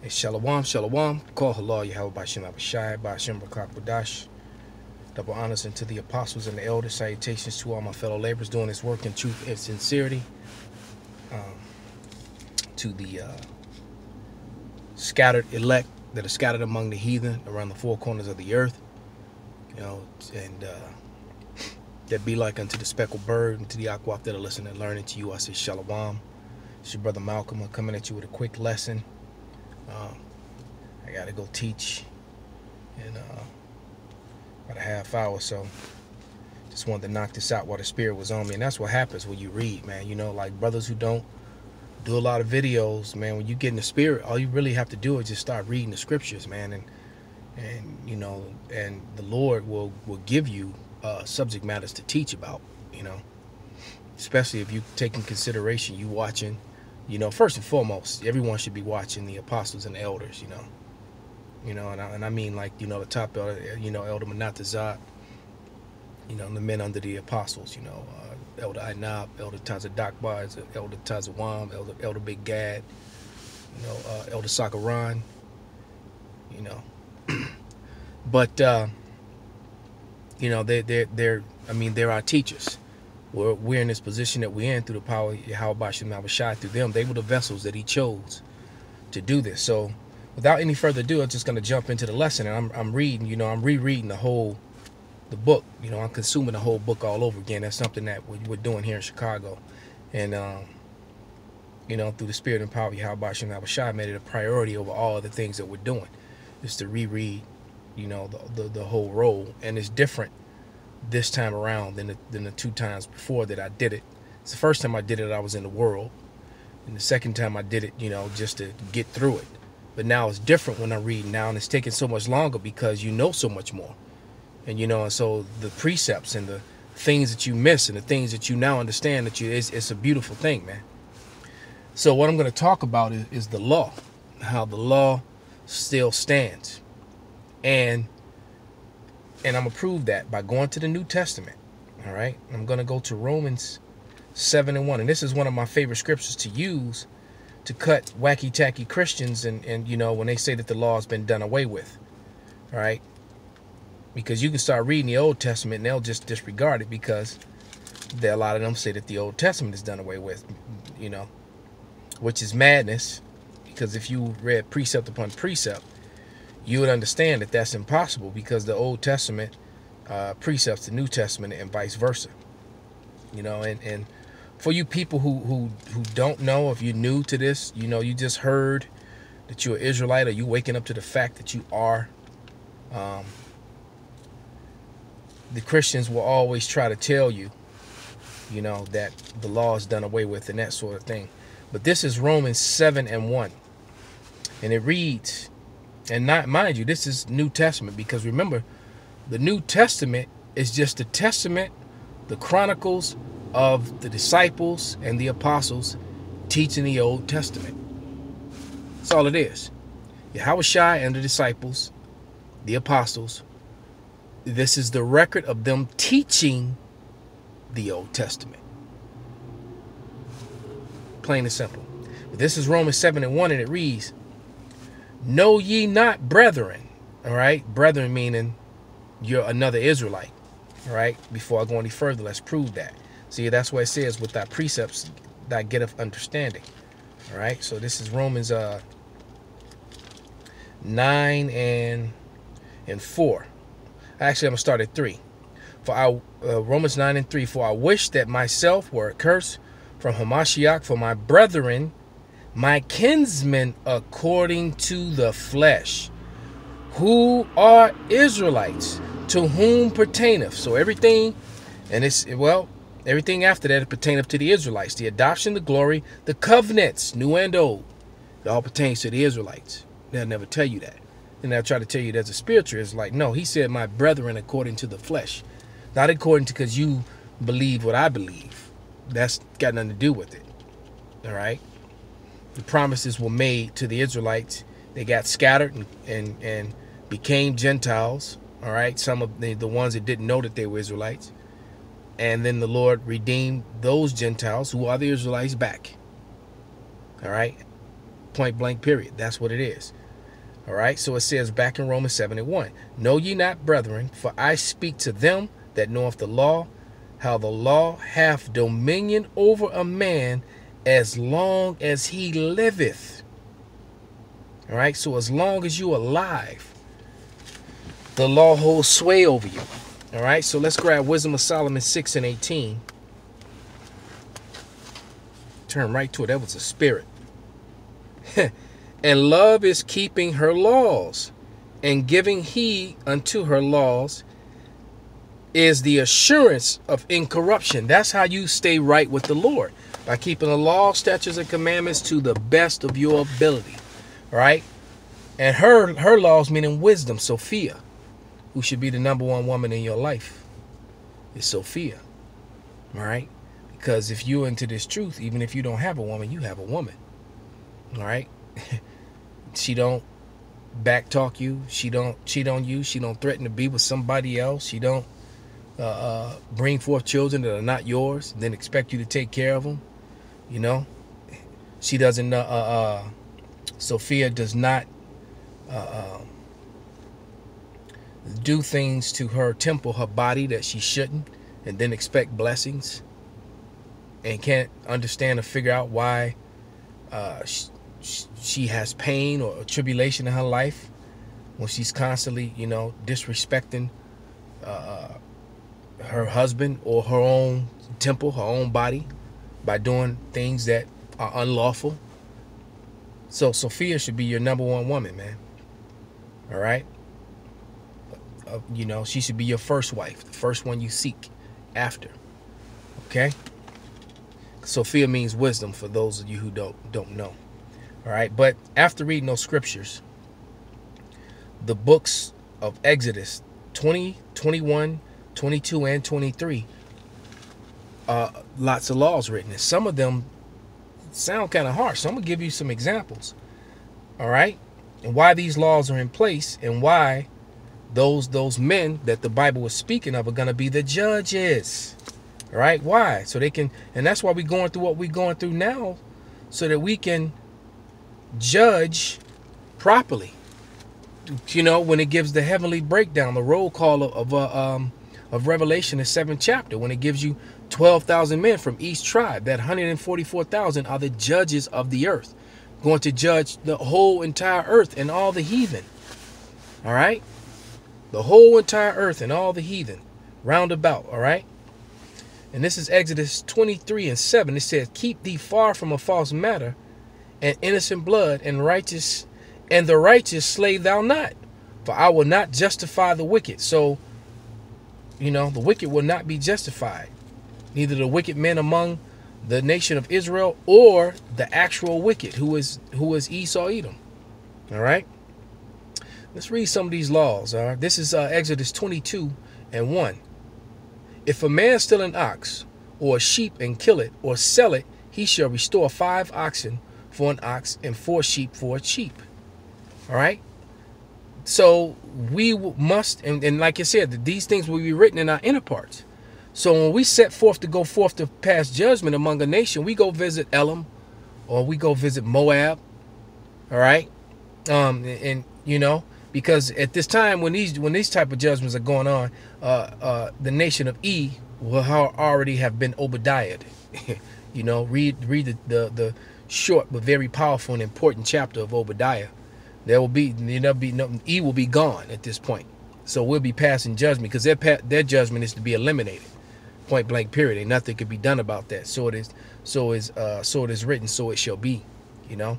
It's Shalom, Shalom. Call halal Yahweh Bashem Abishai, Bashem Rakakwadash. Double honors unto the apostles and the elders. Salutations to all my fellow laborers doing this work in truth and sincerity. To the scattered elect that are scattered among the heathen around the four corners of the earth. And that be like unto the speckled bird, and to the aquaf that are listening and learning to you. I say Shalom. It's your brother Malcolm. I'm coming at you with a quick lesson. I got to go teach in about a half hour, so just wanted to knock this out while the spirit was on me. And that's what happens when you read, man. You know, like brothers who don't do a lot of videos, man, when you get in the spirit, all you really have to do is just start reading the scriptures, man, and you know, and the Lord will give you subject matters to teach about, you know, especially if you take in consideration you watching, you know, first and foremost, everyone should be watching the apostles and the elders, and I mean, like, you know, the top elder, you know, Elder Menatazat, you know, the men under the apostles, you know, Elder Ainab, Elder Tazadakbar, Elder Tazawam, Elder Big Gad, you know, Elder Sakaran, you know, but you know, they're our teachers. We're in this position that we're in through the power of Yahweh Bashem Abishai. Through them, they were the vessels that he chose to do this. So without any further ado, I'm just going to jump into the lesson. And I'm reading, you know, I'm rereading the book. You know, I'm consuming the whole book all over again. That's something that we're doing here in Chicago. And, you know, through the spirit and power of Yahweh Bashem Abishai, made it a priority over all of the things that we're doing, is to reread, you know, the whole roll. And it's different this time around than the two times before that I did it. It's the first time I did it, I was in the world. And the second time I did it, you know, just to get through it. But now it's different when I read now, and it's taking so much longer because you know so much more. And, you know, and so the precepts and the things that you miss and the things that you now understand that it's a beautiful thing, man. So what I'm going to talk about is the law, how the law still stands. And I'm going to prove that by going to the New Testament. All right. I'm going to go to Romans 7:1. And this is one of my favorite scriptures to use to cut wacky tacky Christians and you know, when they say that the law has been done away with. All right. Because you can start reading the Old Testament and they'll just disregard it because a lot of them say that the Old Testament is done away with, you know, which is madness. Because if you read precept upon precept, you would understand that that's impossible because the Old Testament precepts the New Testament and vice versa. You know, and for you people who don't know, if you're new to this, you know, you just heard that you're an Israelite, or you waking up to the fact that you are, the Christians will always try to tell you, you know, that the law is done away with and that sort of thing. But this is Romans 7:1. And it reads, and not, mind you, this is New Testament, because remember, the New Testament is just the testament, the chronicles of the disciples and the apostles teaching the Old Testament. That's all it is. Yahweh Shai and the disciples, the apostles, this is the record of them teaching the Old Testament. Plain and simple. But this is Romans 7:1, and it reads, know ye not, brethren, all right? Brethren meaning you're another Israelite, all right? Before I go any further, let's prove that. See, that's what it says, with thy precepts, thy getteth understanding, all right? So this is Romans 9 and 4. Actually, I'm going to start at 3. Romans 9:3, for I wish that myself were accursed from Hamashiach for my brethren, my kinsmen according to the flesh, who are Israelites, to whom pertaineth. So everything, and it's, well, everything after that, it pertaineth to the Israelites. The adoption, the glory, the covenants, new and old, it all pertains to the Israelites. They'll never tell you that. And they'll try to tell you that's a spiritual. It's like, no, he said my brethren according to the flesh. Not according to, because you believe what I believe. That's got nothing to do with it. All right. The promises were made to the Israelites. They got scattered and became Gentiles. All right. Some of the ones that didn't know that they were Israelites. And then the Lord redeemed those Gentiles who are the Israelites back. All right. Point blank period. That's what it is. All right. So it says back in Romans 7:1, know ye not, brethren, for I speak to them that knoweth the law, how the law hath dominion over a man as long as he liveth. All right. So as long as you're alive, the law holds sway over you. All right. So let's grab Wisdom of Solomon 6:18. Turn right to it. That was a spirit. And love is keeping her laws, and giving heed unto her laws is the assurance of incorruption. That's how you stay right with the Lord, by keeping the law, statutes, and commandments to the best of your ability. All right. And her laws, meaning wisdom, Sophia, who should be the #1 woman in your life, is Sophia. All right. Because if you're into this truth, even if you don't have a woman, you have a woman. All right. She don't backtalk you. She don't cheat on you. She don't threaten to be with somebody else. She don't bring forth children that are not yours, and then expect you to take care of them. You know, she doesn't. Sophia does not do things to her temple, her body, that she shouldn't, and then expect blessings, and can't understand or figure out why she has pain or tribulation in her life when she's constantly, you know, disrespecting her husband or her own temple, her own body, by doing things that are unlawful. So Sophia should be your #1 woman, man. All right. You know, she should be your first wife, the first one you seek after. Okay. Sophia means wisdom, for those of you who don't know. All right. But after reading those scriptures, the books of Exodus 20, 21, 22, and 23, lots of laws written. And some of them sound kind of harsh. So I'm going to give you some examples. All right. And why these laws are in place, and why those men that the Bible was speaking of are going to be the judges. All right. Why? So they can, and that's why we're going through what we're going through now, so that we can judge properly. You know, when it gives the heavenly breakdown, the roll call of Revelation, the 7th chapter, when it gives you 12,000 men from each tribe, that 144,000 are the judges of the earth, going to judge the whole entire earth and all the heathen. All right. The whole entire earth and all the heathen round about. All right. And this is Exodus 23:7. It says, keep thee far from a false matter, and innocent blood, and the righteous slay thou not, for I will not justify the wicked. So, you know, the wicked will not be justified, neither the wicked men among the nation of Israel, or the actual wicked, who is Esau, Edom. All right. Let's read some of these laws. All right. This is Exodus 22:1. If a man steal an ox or a sheep and kill it or sell it, he shall restore 5 oxen for an ox and 4 sheep for a sheep. All right. So we must, and like I said, these things will be written in our inner parts. So when we set forth to go forth to pass judgment among a nation, we go visit Elam, or we go visit Moab. All right. And you know, because at this time when these type of judgments are going on, the nation of will already have been Obadiah. You know, read the short but very powerful and important chapter of Obadiah. There'll be no, will be gone at this point. So we'll be passing judgment, because their judgment is to be eliminated. Point blank period. Ain't nothing could be done about that. So it is written, so it shall be, you know.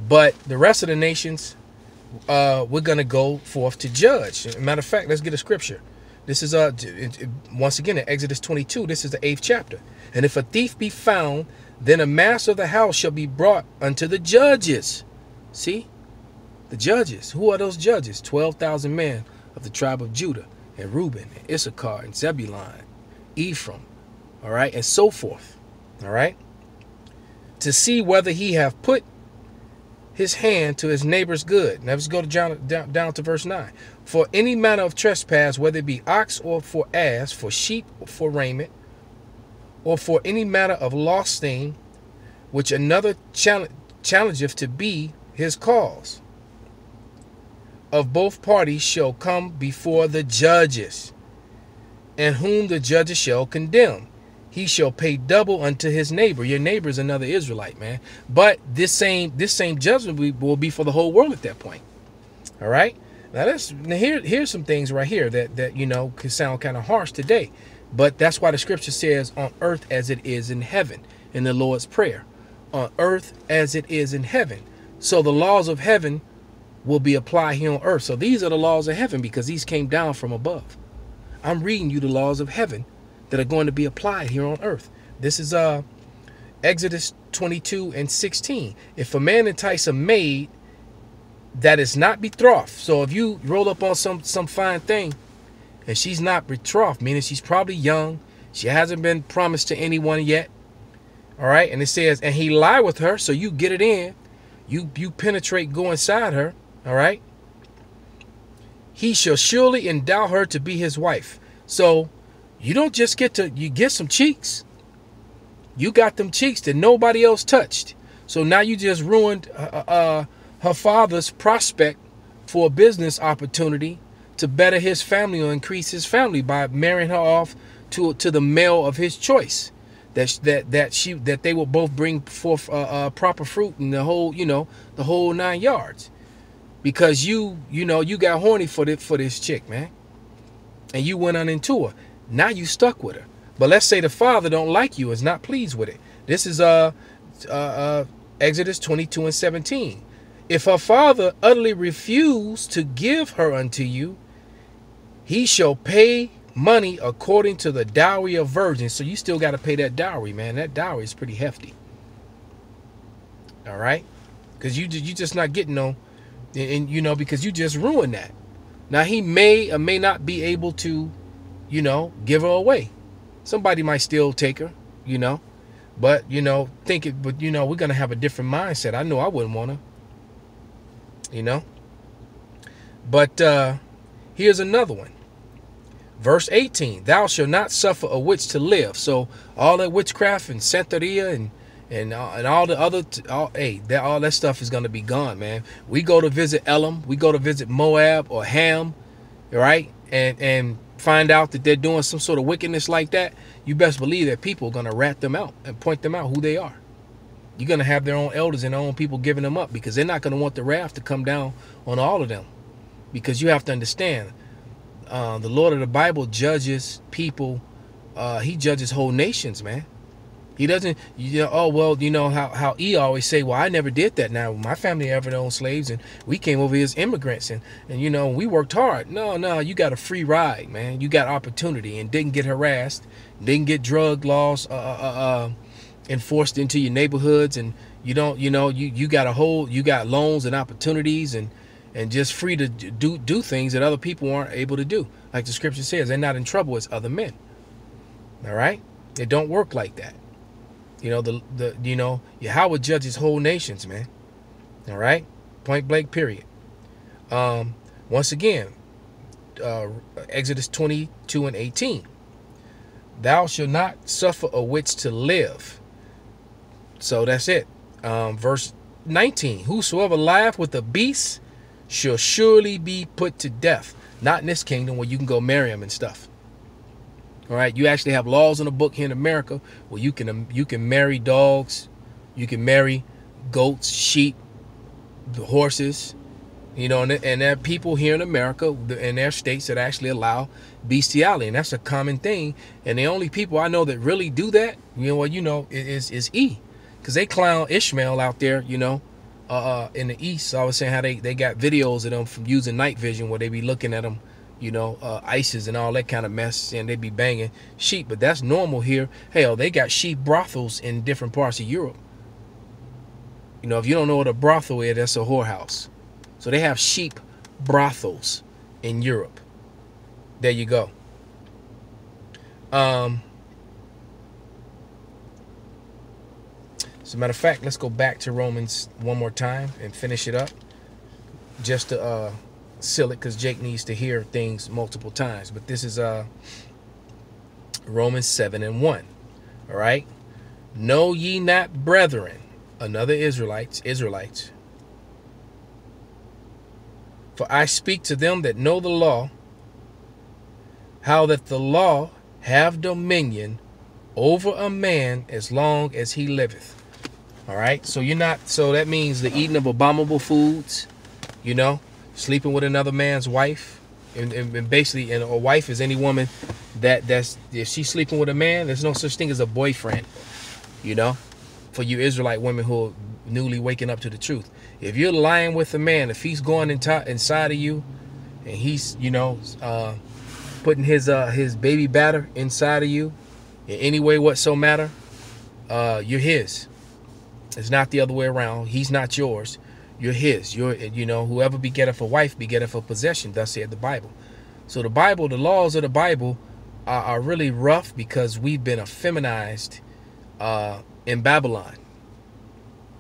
But the rest of the nations, we're gonna go forth to judge. Matter of fact, let's get a scripture. This is once again in Exodus 22. This is the 8th chapter. And if a thief be found, then a master of the house shall be brought unto the judges. See, the judges. Who are those judges? 12,000 men of the tribe of Judah, and Reuben, and Issachar, and Zebulun, Ephraim, all right, and so forth, all right, to see whether he have put his hand to his neighbor's good. Now let's go to down to verse 9. For any manner of trespass, whether it be ox or for ass, for sheep or for raiment, or for any matter of lost thing, which another challengeth to be his cause of both parties shall come before the judges, and whom the judges shall condemn. He shall pay double unto his neighbor. Your neighbor is another Israelite, man. But this same judgment will be for the whole world at that point. All right. Now here's some things right here that you know can sound kind of harsh today, but that's why the scripture says, "On earth as it is in heaven," in the Lord's Prayer, on earth as it is in heaven. So the laws of heaven will be applied here on earth. So these are the laws of heaven because these came down from above. I'm reading you the laws of heaven that are going to be applied here on earth. This is Exodus 22:16. If a man entice a maid that is not betrothed, so if you roll up on some fine thing and she's not betrothed, meaning she's probably young, she hasn't been promised to anyone yet, all right, and it says, and he lie with her, so you get it in, you penetrate, go inside her, all right, he shall surely endow her to be his wife. So you don't just you get some cheeks, you got them cheeks that nobody else touched, so now you just ruined her father's prospect for a business opportunity to better his family or increase his family by marrying her off to the male of his choice. That they will both bring forth proper fruit and the whole 9 yards. Because you got horny for this chick, man, and you went on into her. Now you stuck with her. But let's say the father don't like you, is not pleased with it. This is Exodus 22:17. If her father utterly refuse to give her unto you, he shall pay money according to the dowry of virgins. So you still got to pay that dowry, man. That dowry is pretty hefty. All right, because you just not getting no, and because you just ruined that. Now he may or may not be able to, give her away. Somebody might still take her, but think it. But we're gonna have a different mindset. I know I wouldn't want her. But here's another one. Verse 18, thou shalt not suffer a witch to live. So all that witchcraft and Santeria and all the other, all that stuff is going to be gone, man. We go to visit Elam, we go to visit Moab or Ham, right? And find out that they're doing some sort of wickedness like that. You best believe that people are going to rat them out and point them out who they are. You're going to have their own elders and their own people giving them up because they're not going to want the wrath to come down on all of them. Because you have to understand, the Lord of the Bible judges people. He judges whole nations, man. He doesn't, how E always say, well, I never did that. Now, my family ever owned slaves and we came over here as immigrants and we worked hard. No, you got a free ride, man. You got opportunity and didn't get harassed, didn't get drug laws, enforced into your neighborhoods, and you got you got loans and opportunities and just free to do things that other people aren't able to do. Like the scripture says, they're not in trouble as other men. All right, it don't work like that. Yahweh judges whole nations, man. All right, point blank, period. Once again, Exodus 22:18. Thou shalt not suffer a witch to live. So that's it. Verse 19. Whosoever lieth with a beast shall surely be put to death. Not in this kingdom where you can go marry them and stuff. All right. You actually have laws in the book here in America where you can marry dogs. You can marry goats, sheep, horses. And there are people here in America in their states that actually allow bestiality, and that's a common thing. And the only people I know that really do that, is E, because they clown Ishmael out there, in the East. So I was saying how they got videos of them from using night vision where they be looking at them, ISIS and all that kind of mess, and they be banging sheep. But that's normal here. Hell, they got sheep brothels in different parts of Europe. If you don't know what a brothel is, that's a whorehouse. So they have sheep brothels in Europe. There you go. As a matter of fact, let's go back to Romans one more time and finish it up. Just to seal it, because Jake needs to hear things multiple times. But this is Romans 7:1. All right. Know ye not, brethren, another Israelites. For I speak to them that know the law, how that the law have dominion over a man as long as he liveth. All right. So that means the eating of abominable foods, sleeping with another man's wife. And basically, a wife is any woman that's if she's sleeping with a man, there's no such thing as a boyfriend, for you Israelite women who are newly waking up to the truth. If you're lying with a man, if he's going inside of you and he's, putting his baby batter inside of you in any way whatsoever, you're his. It's not the other way around. He's not yours. You're his. Whoever begetteth a wife begetteth a possession, thus saith the Bible. So the laws of the Bible are really rough because we've been effeminized in Babylon.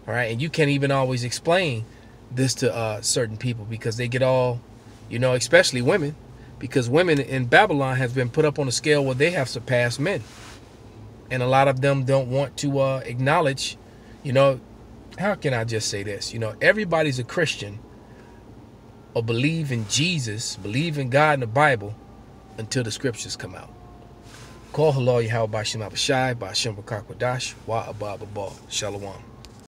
All right. And you can't even always explain this to certain people because they get all, especially women, because women in Babylon has been put up on a scale where they have surpassed men. And a lot of them don't want to acknowledge, how can I just say this? Everybody's a Christian or believe in Jesus, believe in God and the Bible until the scriptures come out. Call Halal Yahweh Bashim Abashai, Bashim Bakakwadash, Wa Abba Babal. Shalom.